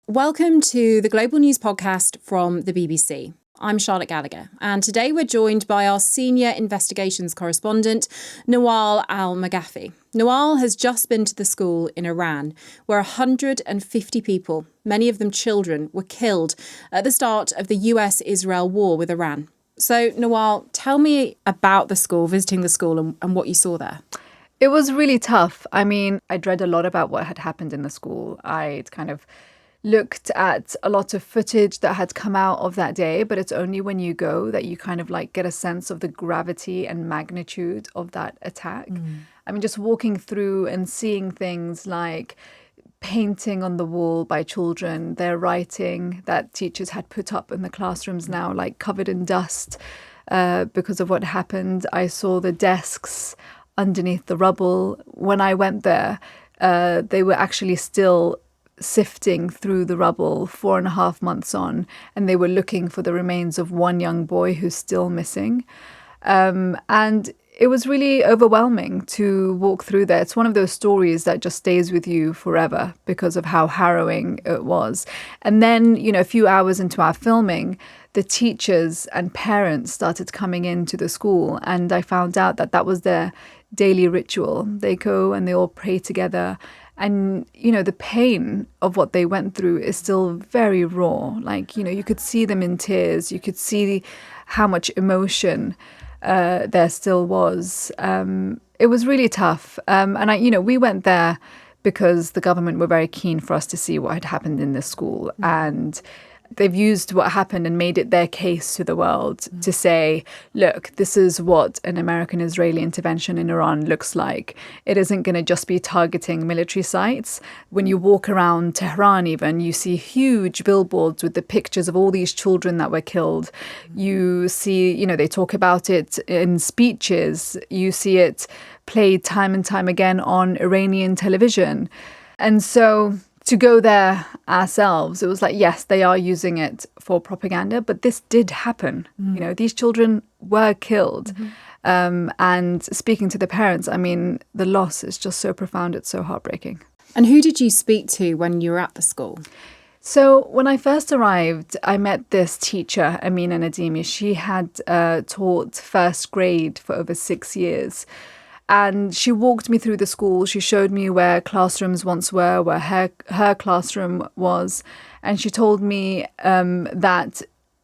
Welcome to the Global News Podcast from the BBC. I'm Charlotte Gallagher, and today we're joined by our senior investigations correspondent, Nawal Al-Maghafi. Nawal has just been to the school in Iran, where 150 people, many of them children, were killed at the start of the US-Israel war with Iran. So, Nawal, tell me about the school, visiting the school and what you saw there. It was really tough. I mean, I'd read a lot about what had happened in the school. I'd kind of looked at a lot of footage that had come out of that day, but it's only when you go that you kind of like get a sense of the gravity and magnitude of that attack. I mean, just walking through and seeing things like painting on the wall by children, their writing that teachers had put up in the classrooms now, like covered in dust because of what happened. I saw the desks underneath the rubble. When I went there, they were actually still sifting through the rubble 4.5 months on, and they were looking for the remains of one young boy who's still missing. And it was really overwhelming to walk through there. It's one of those stories that just stays with you forever because of how harrowing it was. And then, a few hours into our filming, the teachers and parents started coming into the school, and I found out that that was their daily ritual. They go and they all pray together. And, the pain of what they went through is still very raw. Like, you could see them in tears. You could see how much emotion there still was. It was really tough. And we went there because the government were very keen for us to see what had happened in this school. And they've used what happened and made it their case to the world to say, look, this is what an American-Israeli intervention in Iran looks like. It isn't going to just be targeting military sites. When you walk around Tehran even, you see huge billboards with the pictures of all these children that were killed. You see, they talk about it in speeches. You see it played time and time again on Iranian television. And so to go there ourselves, it was like, yes, they are using it for propaganda, but this did happen. These children were killed. And speaking to the parents, I mean, the loss is just so profound. It's so heartbreaking. And who did you speak to when you were at the school? So when I first arrived, I met this teacher, Amina Nadimi. She had taught first grade for over 6 years. And she walked me through the school. She showed me where classrooms once were, where her classroom was. And she told me that,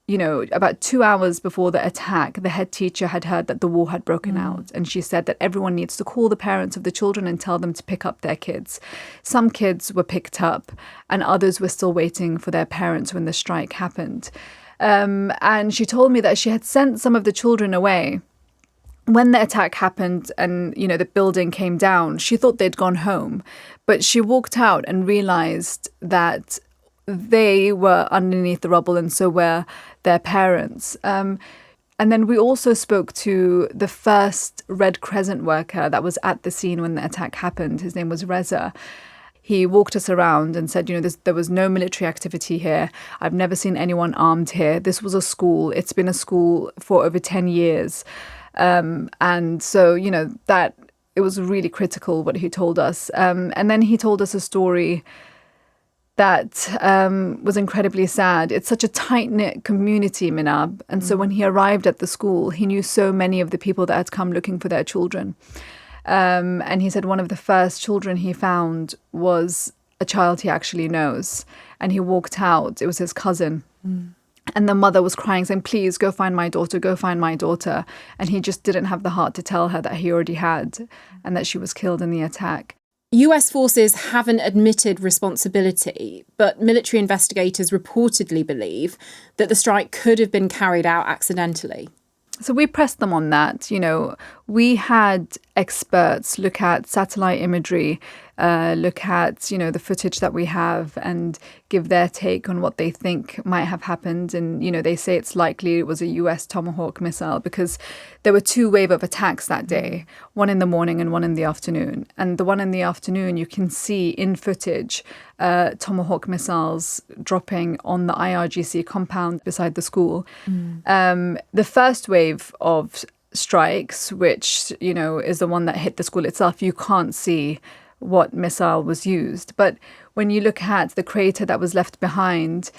about 2 hours before the attack, the head teacher had heard that the war had broken out. And she said that everyone needs to call the parents of the children and tell them to pick up their kids. Some kids were picked up and others were still waiting for their parents when the strike happened. And she told me that she had sent some of the children away. When the attack happened and, the building came down, she thought they'd gone home. But she walked out and realized that they were underneath the rubble and so were their parents. And then we also spoke to the first Red Crescent worker that was at the scene when the attack happened. His name was Reza. He walked us around and said, there was no military activity here. I've never seen anyone armed here. This was a school. It's been a school for over 10 years. And so, that it was really critical what he told us. And then he told us a story that was incredibly sad. It's such a tight-knit community, Minab. And so when he arrived at the school, he knew so many of the people that had come looking for their children. And he said one of the first children he found was a child he actually knows. And he walked out. It was his cousin. And the mother was crying, saying, please, go find my daughter, go find my daughter. And he just didn't have the heart to tell her that he already had and that she was killed in the attack. US forces haven't admitted responsibility, but military investigators reportedly believe that the strike could have been carried out accidentally. So we pressed them on that. We had experts look at satellite imagery, look at, the footage that we have and give their take on what they think might have happened. And, they say it's likely it was a US Tomahawk missile because there were 2 waves of attacks that day, one in the morning and one in the afternoon. And the one in the afternoon, you can see in footage Tomahawk missiles dropping on the IRGC compound beside the school. The first wave of strikes, which, is the one that hit the school itself, you can't see what missile was used. But when you look at the crater that was left behind,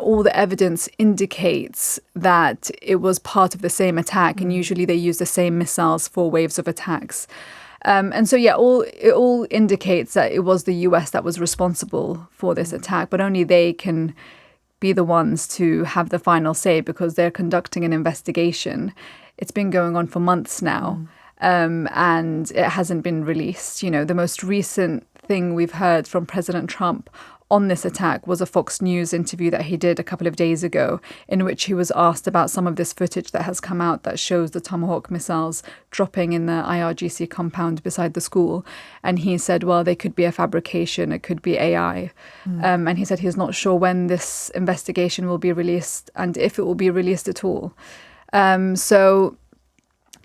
all the evidence indicates that it was part of the same attack. And usually they use the same missiles for waves of attacks. And so, it all indicates that it was the US that was responsible for this attack, but only they can be the ones to have the final say because they're conducting an investigation. It's been going on for months now, and it hasn't been released. The most recent thing we've heard from President Trump on this attack was a Fox News interview that he did a couple of days ago, in which he was asked about some of this footage that has come out that shows the Tomahawk missiles dropping in the IRGC compound beside the school. And he said, well, they could be a fabrication, it could be AI. And he said he's not sure when this investigation will be released and if it will be released at all. So,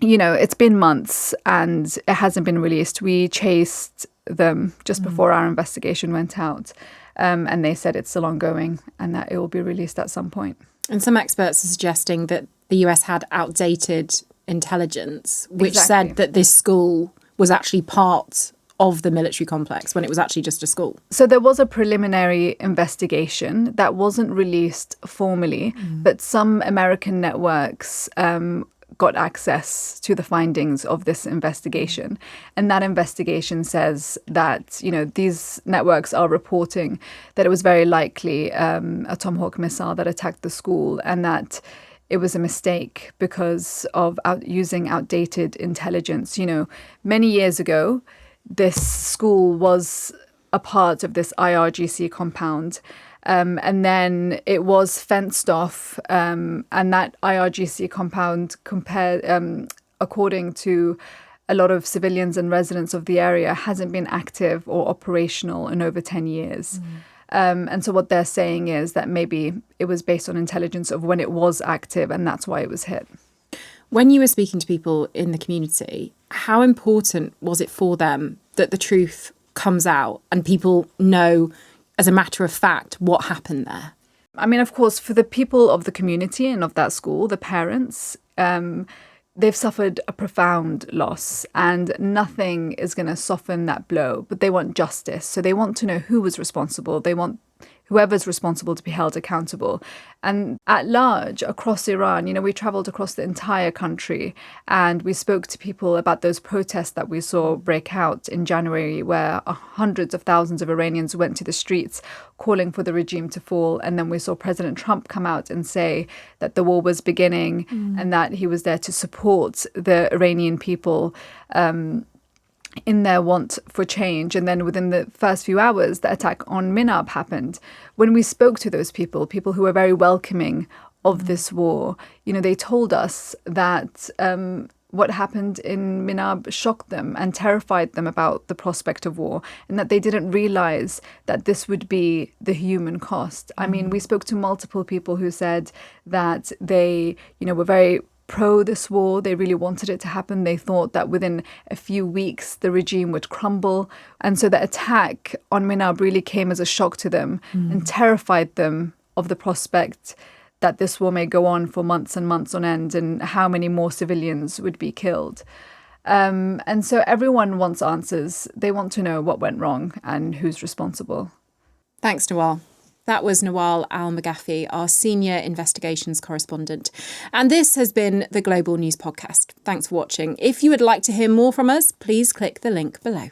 it's been months and it hasn't been released. We chased them just before our investigation went out. And they said it's still ongoing and that it will be released at some point. And some experts are suggesting that the US had outdated intelligence, which said that this school was actually part of the military complex when it was actually just a school. So there was a preliminary investigation that wasn't released formally, but some American networks got access to the findings of this investigation. And that investigation says that, these networks are reporting that it was very likely a Tomahawk missile that attacked the school and that it was a mistake because of using outdated intelligence. Many years ago, this school was a part of this IRGC compound. And then it was fenced off, and that IRGC compound, according to a lot of civilians and residents of the area, hasn't been active or operational in over 10 years. And so what they're saying is that maybe it was based on intelligence of when it was active, and that's why it was hit. When you were speaking to people in the community, how important was it for them that the truth comes out and people know, as a matter of fact, what happened there? I mean, of course, for the people of the community and of that school, the parents, they've suffered a profound loss and nothing is going to soften that blow. But they want justice. So they want to know who was responsible. They want whoever's responsible to be held accountable. And at large, across Iran, we traveled across the entire country and we spoke to people about those protests that we saw break out in January, where hundreds of thousands of Iranians went to the streets calling for the regime to fall. And then we saw President Trump come out and say that the war was beginning and that he was there to support the Iranian people in their want for change. And then within the first few hours, the attack on Minab happened. When we spoke to those people who were very welcoming of this war, they told us that what happened in Minab shocked them and terrified them about the prospect of war, and that they didn't realize that this would be the human cost. I mean, we spoke to multiple people who said that they, were very pro this war. They really wanted it to happen. They thought that within a few weeks the regime would crumble. And so the attack on Minab really came as a shock to them and terrified them of the prospect that this war may go on for months and months on end and how many more civilians would be killed. And so everyone wants answers. They want to know what went wrong and who's responsible. Thanks, Nawal. That was Nawal Al-Maghafi, our senior investigations correspondent. And this has been the Global News Podcast. Thanks for watching. If you would like to hear more from us, please click the link below.